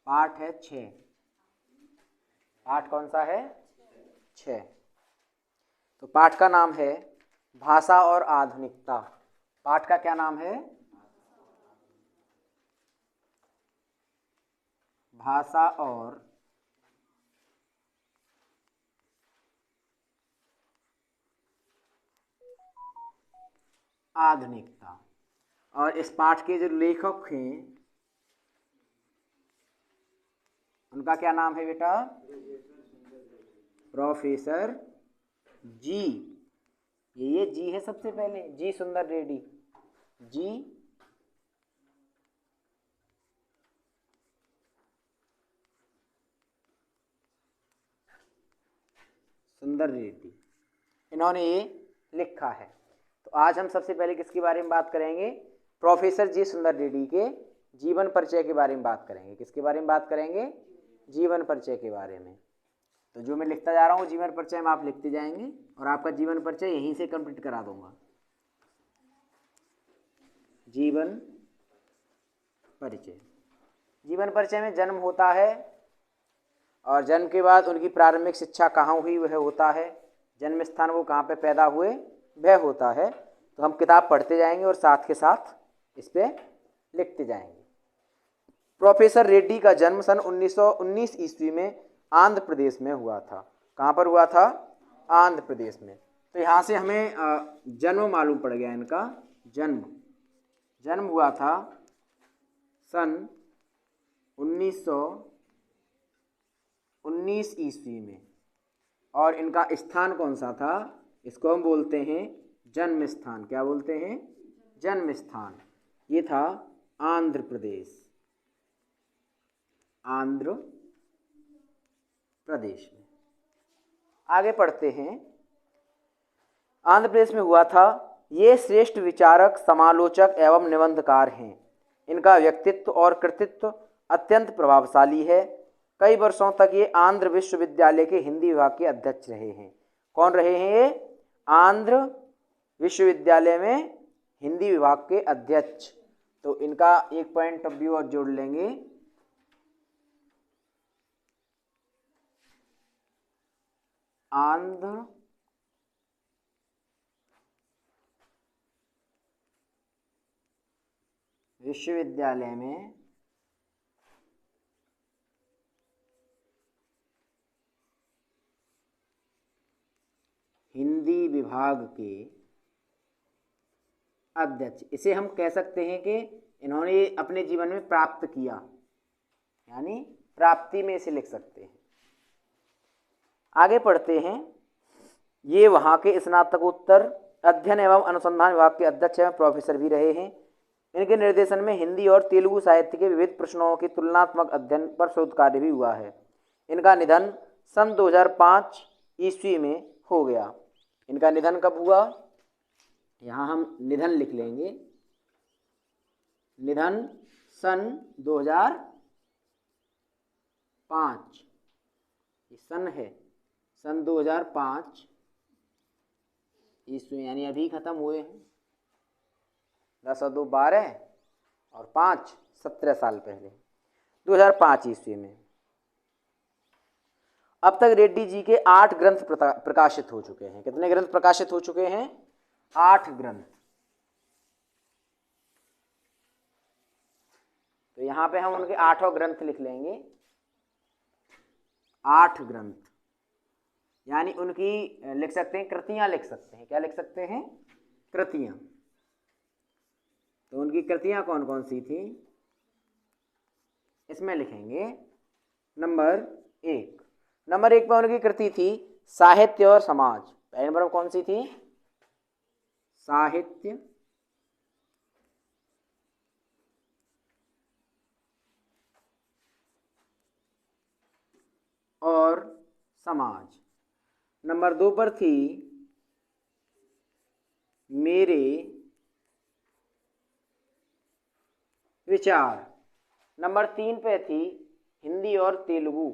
पाठ है 6। पाठ कौन सा है? 6। तो पाठ का नाम है भाषा और आधुनिकता। पाठ का क्या नाम है? भाषा और आधुनिकता। और इस पाठ के जो लेखक हैं उनका क्या नाम है बेटा? प्रोफेसर जी। ये जी है सबसे पहले, जी सुंदर रेड्डी। जी सुंदर रेड्डी, इन्होंने ये लिखा है। तो आज हम सबसे पहले किसके बारे में बात करेंगे? प्रोफेसर जी सुंदर रेड्डी के जीवन परिचय के बारे में बात करेंगे। किसके बारे में बात करेंगे? जीवन परिचय के बारे में। तो जो मैं लिखता जा रहा हूँ जीवन परिचय में आप लिखते जाएंगे और आपका जीवन परिचय यहीं से कंप्लीट करा दूंगा। जीवन परिचय। जीवन परिचय में जन्म होता है और जन्म के बाद उनकी प्रारंभिक शिक्षा कहाँ हुई वह होता है, जन्म स्थान वो कहाँ पे पैदा हुए वह होता है। तो हम किताब पढ़ते जाएंगे और साथ के साथ इस पर लिखते जाएंगे। प्रोफेसर रेड्डी का जन्म सन 1919 ईस्वी में आंध्र प्रदेश में हुआ था। कहाँ पर हुआ था? आंध्र प्रदेश में। तो यहाँ से हमें जन्म मालूम पड़ गया इनका। जन्म हुआ था सन 1919 ईस्वी में। और इनका स्थान कौन सा था? इसको हम बोलते हैं जन्म स्थान। क्या बोलते हैं? जन्म स्थान। ये था आंध्र प्रदेश। आंध्र प्रदेश में। आगे पढ़ते हैं। आंध्र प्रदेश में हुआ था। ये श्रेष्ठ विचारक, समालोचक एवं निबंधकार हैं। इनका व्यक्तित्व और कृतित्व अत्यंत प्रभावशाली है। कई वर्षों तक ये आंध्र विश्वविद्यालय के हिंदी विभाग के अध्यक्ष रहे हैं। कौन रहे हैं ये? आंध्र विश्वविद्यालय में हिंदी विभाग के अध्यक्ष। तो इनका एक पॉइंट ऑफ व्यू और जोड़ लेंगे। आंध्र विश्वविद्यालय में हिंदी विभाग के अध्यक्ष। इसे हम कह सकते हैं कि इन्होंने अपने जीवन में प्राप्त किया, यानी प्राप्ति में इसे लिख सकते हैं। आगे पढ़ते हैं। ये वहाँ के स्नातकोत्तर अध्ययन एवं अनुसंधान विभाग के अध्यक्ष एवं प्रोफेसर भी रहे हैं। इनके निर्देशन में हिंदी और तेलुगु साहित्य के विविध प्रश्नों के तुलनात्मक अध्ययन पर शोध कार्य भी हुआ है। इनका निधन सन 2005 ईस्वी में हो गया। इनका निधन कब हुआ? यहाँ हम निधन लिख लेंगे। निधन सन 2005। ये सन है, सन 2005 ईस्वी, यानी अभी खत्म हुए हैं। 10 और 2 12 और 5 17 साल पहले, 2005 ईस्वी में। अब तक रेड्डी जी के 8 ग्रंथ प्रकाशित हो चुके हैं। कितने ग्रंथ प्रकाशित हो चुके हैं? 8 ग्रंथ। तो यहां पे हम उनके 8 ग्रंथ लिख लेंगे। 8 ग्रंथ, यानी उनकी लिख सकते हैं कृतियां लिख सकते हैं। क्या लिख सकते हैं? कृतियां। तो उनकी कृतियां कौन कौन सी थी इसमें लिखेंगे। नंबर 1 पर उनकी कृति थी साहित्य और समाज। पहले नंबर कौन सी थी? साहित्य और समाज। नंबर 2 पर थी मेरे विचार। नंबर 3 पे थी हिंदी और तेलुगु।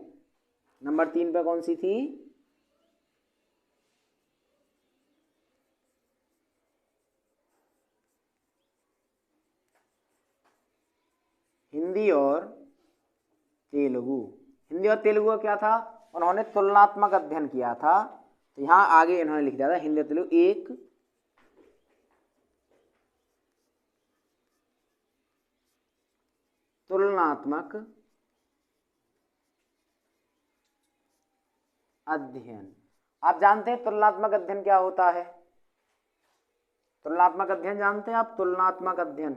नंबर 3 पे कौन सी थी? हिंदी और तेलुगु। हिंदी और तेलुगु का क्या था, उन्होंने तुलनात्मक अध्ययन किया था। तो यहाँ आगे इन्होंने लिख दिया था हिंदी और तेलुगु एक तुलनात्मक अध्ययन। आप जानते हैं तुलनात्मक अध्ययन क्या होता है? तुलनात्मक अध्ययन जानते हैं आप? तुलनात्मक अध्ययन,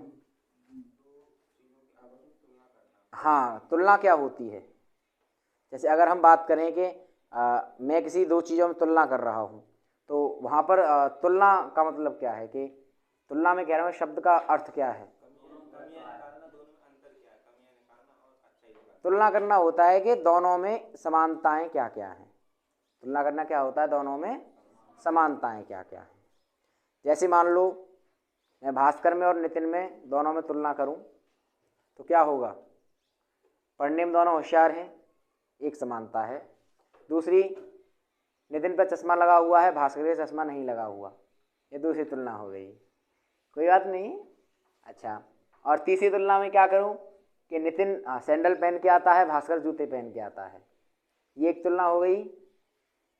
हाँ, तुलना क्या होती है? जैसे अगर हम बात करें कि मैं किसी दो चीज़ों में तुलना कर रहा हूँ, तो वहाँ पर तुलना का मतलब क्या है कि तुलना में कह रहा हूँ शब्द का अर्थ क्या है? तुलना करना होता है कि दोनों में समानताएं क्या क्या हैं। तुलना करना क्या होता है? दोनों में समानताएं क्या क्या हैं। जैसे मान लो मैं भास्कर में और नितिन में दोनों में तुलना करूं तो क्या होगा? पढ़ने में दोनों होशियार हैं, एक समानता है। दूसरी, नितिन पर चश्मा लगा हुआ है, भास्कर पे चश्मा नहीं लगा हुआ, ये दूसरी तुलना हो गई, कोई बात नहीं। अच्छा, और तीसरी तुलना में क्या करूं कि नितिन सैंडल पहन के आता है, भास्कर जूते पहन के आता है, ये एक तुलना हो गई।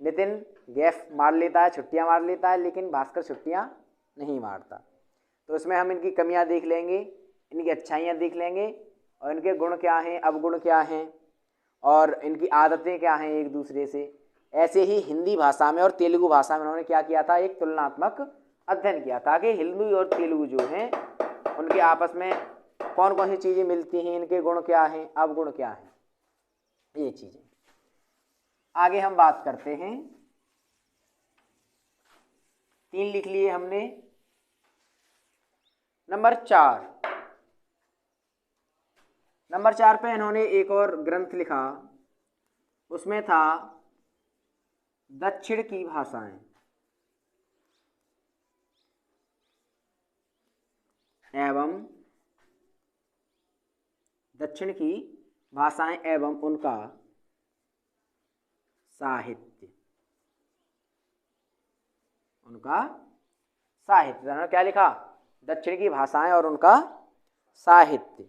नितिन गैप मार लेता है, छुट्टियां मार लेता है, लेकिन भास्कर छुट्टियां नहीं मारता। तो इसमें हम इनकी कमियां देख लेंगे, इनकी अच्छाइयां देख लेंगे, और इनके गुण क्या हैं, अवगुण क्या हैं, और इनकी आदतें क्या हैं एक दूसरे से। ऐसे ही हिंदी भाषा में और तेलुगु भाषा में उन्होंने क्या किया था? एक तुलनात्मक अध्ययन किया था कि हिंदी और तेलुगु जो हैं उनके आपस में कौन कौन सी चीज़ें मिलती हैं, इनके गुण क्या हैं, अवगुण क्या हैं, ये चीज़ें। आगे हम बात करते हैं, 3 लिख लिए हमने। नंबर 4 पे इन्होंने एक और ग्रंथ लिखा, उसमें था दक्षिण की भाषाएं एवं दक्षिण की भाषाएं एवं उनका साहित्य। उन्होंने क्या लिखा? दक्षिण की भाषाएं और उनका साहित्य।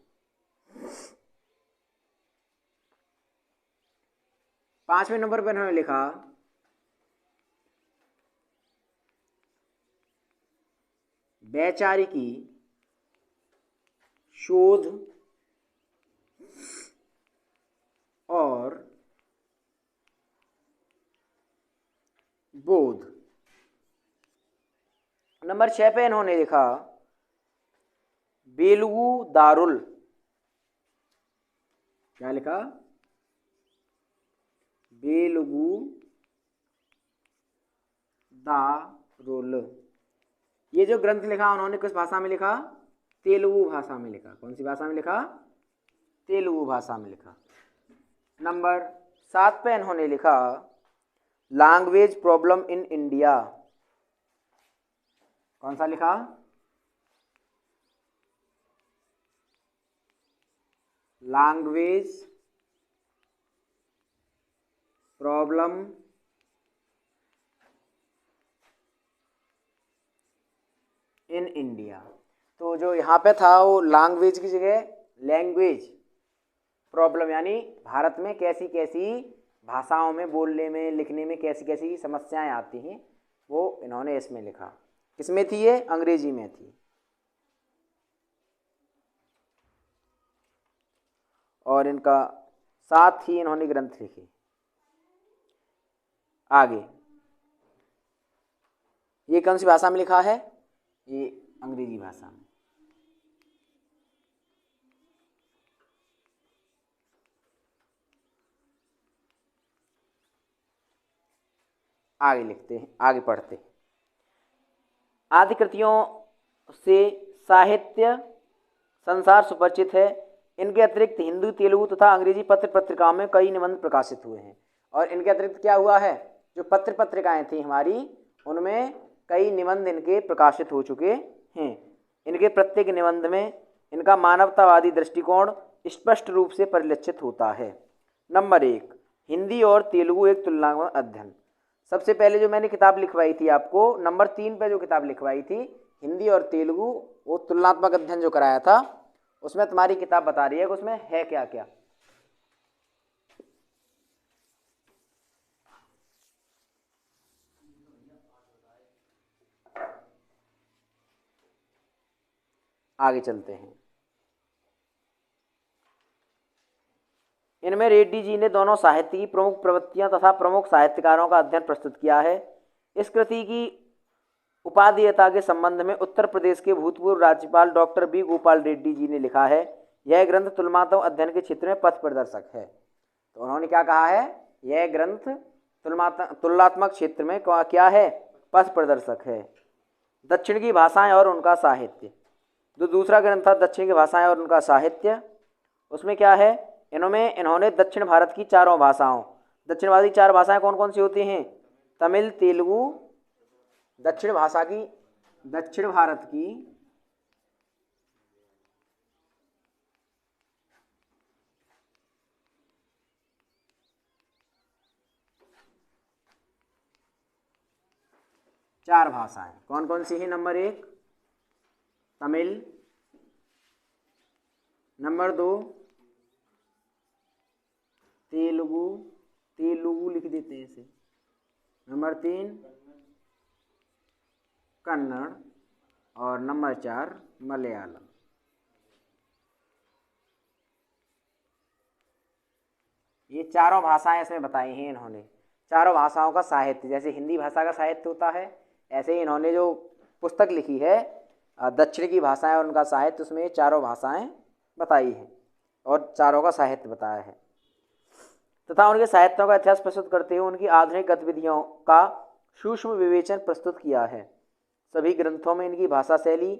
5वें नंबर पर इन्होंने लिखा वैचारिकी शोध और बोध। नंबर 6 पे इन्होंने लिखा बेलुगु दारुल। क्या लिखा? बेलुगु दारुल। ये जो ग्रंथ लिखा उन्होंने किस भाषा में लिखा? तेलुगु भाषा में लिखा। कौन सी भाषा में लिखा? तेलुगु भाषा में लिखा। नंबर 7 पे इन्होंने लिखा लैंग्वेज प्रॉब्लम इन इंडिया। कौन सा लिखा? Language problem in India. तो जो यहाँ पे था वो लैंग्वेज की जगह लैंग्वेज प्रॉब्लम, यानी भारत में कैसी कैसी भाषाओं में बोलने में लिखने में कैसी कैसी समस्याएं आती हैं, वो इन्होंने इसमें लिखा। किसमें थी ये? अंग्रेजी में थी। और इनका साथ ही इन्होंने ग्रंथ लिखे। आगे ये कौन सी भाषा में लिखा है? ये अंग्रेजी भाषा में। आगे लिखते हैं, आगे पढ़ते हैं। आदि कृतियों से साहित्य संसार सुपरिचित है। इनके अतिरिक्त हिंदी, तेलुगु तथा अंग्रेजी पत्र पत्रिकाओं में कई निबंध प्रकाशित हुए हैं। और इनके अतिरिक्त क्या हुआ है? जो पत्र पत्रिकाएं थी हमारी, उनमें कई निबंध इनके प्रकाशित हो चुके हैं। इनके प्रत्येक निबंध में इनका मानवतावादी दृष्टिकोण स्पष्ट रूप से परिलक्षित होता है। नंबर 1, हिंदी और तेलुगु एक तुलनात्मक अध्ययन। सबसे पहले जो मैंने किताब लिखवाई थी आपको, नंबर 3 पे जो किताब लिखवाई थी हिंदी और तेलुगु, वो तुलनात्मक अध्ययन जो कराया था, उसमें तुम्हारी किताब बता रही है कि उसमें है क्या क्या। आगे चलते हैं। इनमें रेड्डी जी ने दोनों साहित्य की प्रमुख प्रवृत्तियां तथा प्रमुख साहित्यकारों का अध्ययन प्रस्तुत किया है। इस कृति की उपादेयता के संबंध में उत्तर प्रदेश के भूतपूर्व राज्यपाल डॉक्टर बी गोपाल रेड्डी जी ने लिखा है, यह ग्रंथ तुलनात्मक अध्ययन के क्षेत्र में पथ प्रदर्शक है। तो उन्होंने क्या कहा है, यह ग्रंथ तुलनात्मक क्षेत्र में क्या है, पथ प्रदर्शक है। दक्षिण की भाषाएं और उनका साहित्य, जो दूसरा ग्रंथ था दक्षिण की भाषाएं और उनका साहित्य, उसमें क्या है, इन्होंने दक्षिण भारत की चारों भाषाओं, दक्षिण भारत की 4 भाषाएं कौन कौन सी होती हैं, तमिल, तेलुगु, दक्षिण भारत की 4 भाषाएं कौन कौन सी हैं। नंबर 1 तमिल, नंबर 2 तेलुगु लिख देते हैं इसे, नंबर 3 कन्नड़ और नंबर 4 मलयालम। ये चारों भाषाएं इसमें बताई हैं इन्होंने। चारों भाषाओं का साहित्य, जैसे हिंदी भाषा का साहित्य होता है, ऐसे ही इन्होंने जो पुस्तक लिखी है दक्षिण की भाषाएं और उनका साहित्य, उसमें ये चारों भाषाएं बताई हैं और चारों का साहित्य बताया है तथा उनके साहित्यों का इतिहास प्रस्तुत करते हुए उनकी आधुनिक गतिविधियों का सूक्ष्म विवेचन प्रस्तुत किया है। सभी ग्रंथों में इनकी भाषा शैली,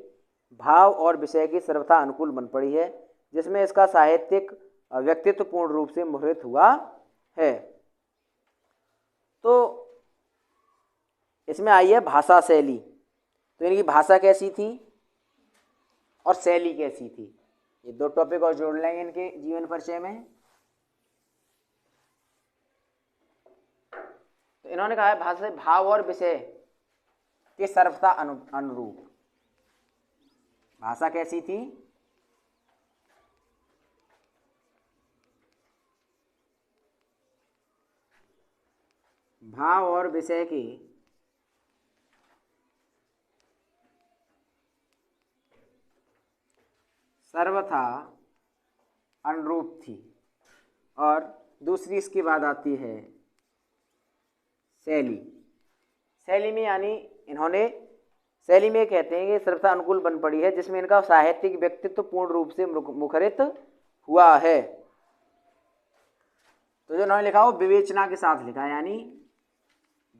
भाव और विषय की सर्वथा अनुकूल बन पड़ी है, जिसमें इसका साहित्यिक व्यक्तित्व पूर्ण रूप से मुखरित हुआ है। तो इसमें आई है भाषा शैली, तो इनकी भाषा कैसी थी और शैली कैसी थी, ये 2 टॉपिक और जोड़ लेंगे इनके जीवन परिचय में। तो इन्होंने कहा है भाषा भाव और विषय के सर्वथा अनुरूप। भाषा कैसी थी, भाव और विषय की सर्वथा अनुरूप थी। और दूसरी इसके बाद आती है शैली। शैली में यानी इन्होंने शैली में कहते हैं कि सर्वथा अनुकूल बन पड़ी है, जिसमें इनका साहित्यिक व्यक्तित्व पूर्ण रूप से मुखरित हुआ है। तो जो इन्होंने लिखा वो विवेचना के साथ लिखा, यानी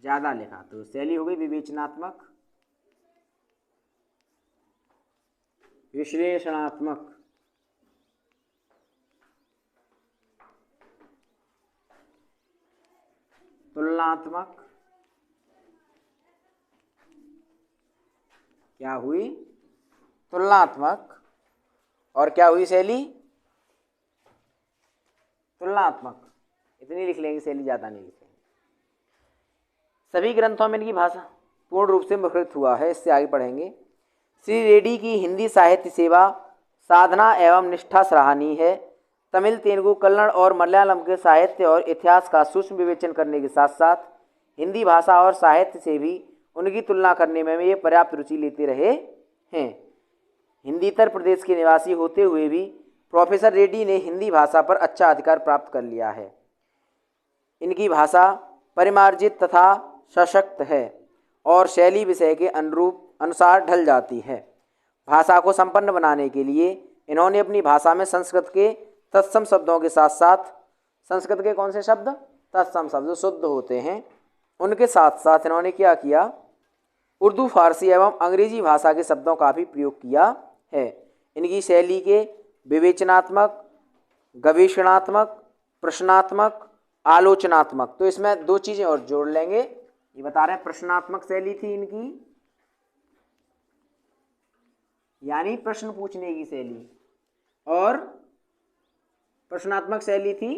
ज्यादा लिखा, तो शैली हो गई विवेचनात्मक, विश्लेषणात्मक, तुलनात्मक, क्या हुई, तुलनात्मक, और क्या हुई शैली, तुलनात्मक। इतनी लिख लेंगे, शैली ज्यादा नहीं लिखेंगे। सभी ग्रंथों में इनकी भाषा पूर्ण रूप से मुखरित हुआ है। इससे आगे पढ़ेंगे। श्री रेड्डी की हिंदी साहित्य सेवा, साधना एवं निष्ठा सराहनीय है। तमिल, तेलुगु, कन्नड़ और मलयालम के साहित्य और इतिहास का सूक्ष्म विवेचन करने के साथ साथ हिंदी भाषा और साहित्य से भी उनकी तुलना करने में ये पर्याप्त रुचि लेते रहे हैं। हिंदीतर प्रदेश के निवासी होते हुए भी प्रोफेसर रेड्डी ने हिंदी भाषा पर अच्छा अधिकार प्राप्त कर लिया है। इनकी भाषा परिमार्जित तथा सशक्त है और शैली विषय के अनुसार ढल जाती है। भाषा को संपन्न बनाने के लिए इन्होंने अपनी भाषा में संस्कृत के तत्सम शब्दों के साथ साथ, संस्कृत के कौन से शब्द, तत्सम शब्द जो शुद्ध होते हैं, उनके साथ साथ इन्होंने क्या किया, उर्दू, फारसी एवं अंग्रेजी भाषा के शब्दों का भी प्रयोग किया है। इनकी शैली के विवेचनात्मक, गवेषणात्मक, प्रश्नात्मक, आलोचनात्मक, तो इसमें 2 चीज़ें और जोड़ लेंगे। ये बता रहे हैं प्रश्नात्मक शैली थी इनकी, यानी प्रश्न पूछने की शैली, और प्रश्नात्मक शैली थी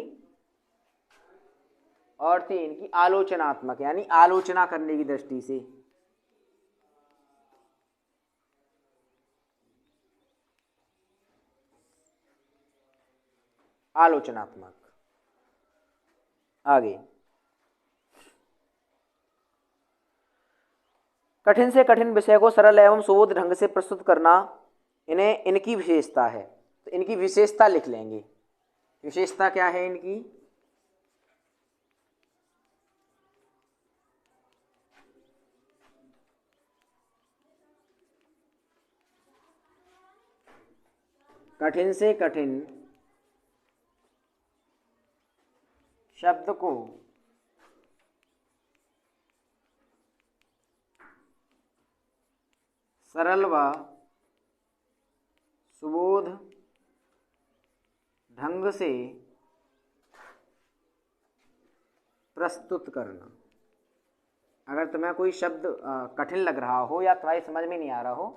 और थी इनकी आलोचनात्मक, यानी आलोचना करने की दृष्टि से। आलोचनात्मक। आगे, कठिन से कठिन विषय को सरल एवं सुबोध ढंग से प्रस्तुत करना इन्हें इनकी विशेषता है, तो इनकी विशेषता लिख लेंगे। विशेषता क्या है इनकी? कठिन से कठिन शब्द को सरल व सुबोध ढंग से प्रस्तुत करना। अगर तुम्हें कोई शब्द कठिन लग रहा हो या तुम्हारी समझ में नहीं आ रहा हो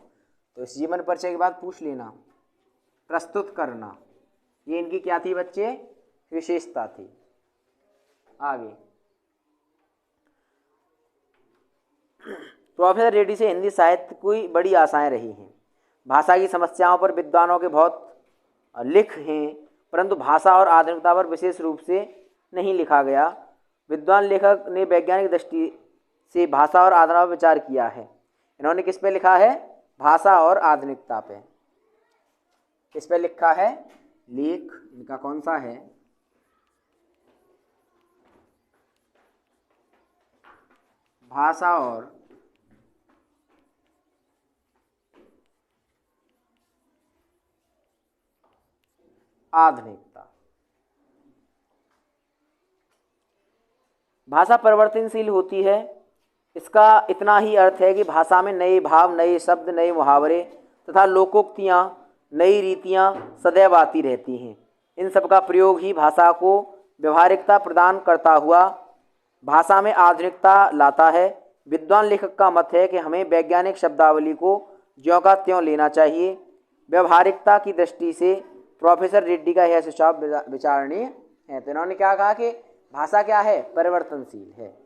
तो इस जीवन परिचय के बाद पूछ लेना। प्रस्तुत करना, ये इनकी क्या थी बच्चे? विशेषता थी। आगे, प्रोफेसर रेड्डी से हिंदी साहित्य की बड़ी आशाएं रही हैं। भाषा की समस्याओं पर विद्वानों के बहुत लिख हैं, परंतु भाषा और आधुनिकता पर विशेष रूप से नहीं लिखा गया। विद्वान लेखक ने वैज्ञानिक दृष्टि से भाषा और आधुनिकता पर विचार किया है। इन्होंने किस पे लिखा है? भाषा और आधुनिकता पे। किस पे लिखा है? लेख इनका कौन सा है? भाषा और आधुनिकता। भाषा परिवर्तनशील होती है, इसका इतना ही अर्थ है कि भाषा में नए भाव, नए शब्द, नए मुहावरे तथा लोकोक्तियाँ, नई रीतियाँ सदैव आती रहती हैं। इन सब का प्रयोग ही भाषा को व्यवहारिकता प्रदान करता हुआ भाषा में आधुनिकता लाता है। विद्वान लेखक का मत है कि हमें वैज्ञानिक शब्दावली को ज्यों का त्यों लेना चाहिए। व्यवहारिकता की दृष्टि से प्रोफेसर रेड्डी का यह सुझाव विचारणीय है। तो इन्होंने क्या कहा कि भाषा क्या है? परिवर्तनशील है।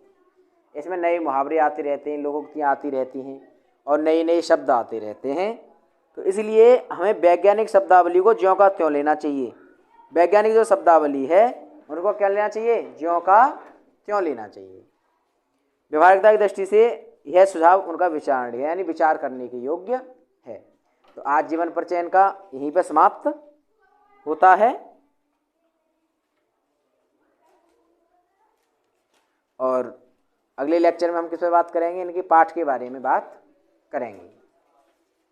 इसमें नए मुहावरे आते रहते हैं, लोकोक्तियाँ आती रहती हैं और नए नए शब्द आते रहते हैं। तो इसलिए हमें वैज्ञानिक शब्दावली को ज्यों का त्यों लेना चाहिए। वैज्ञानिक जो शब्दावली है उनको क्या लेना चाहिए? ज्यों का त्यों लेना चाहिए। व्यवहारिकता की दृष्टि से यह सुझाव उनका विचारणीय है, यानी विचार करने के योग्य है। तो आज जीवन परिचय इनका यहीं पर समाप्त होता है और अगले लेक्चर में हम किस पे बात करेंगे? इनके पाठ के बारे में बात करेंगे।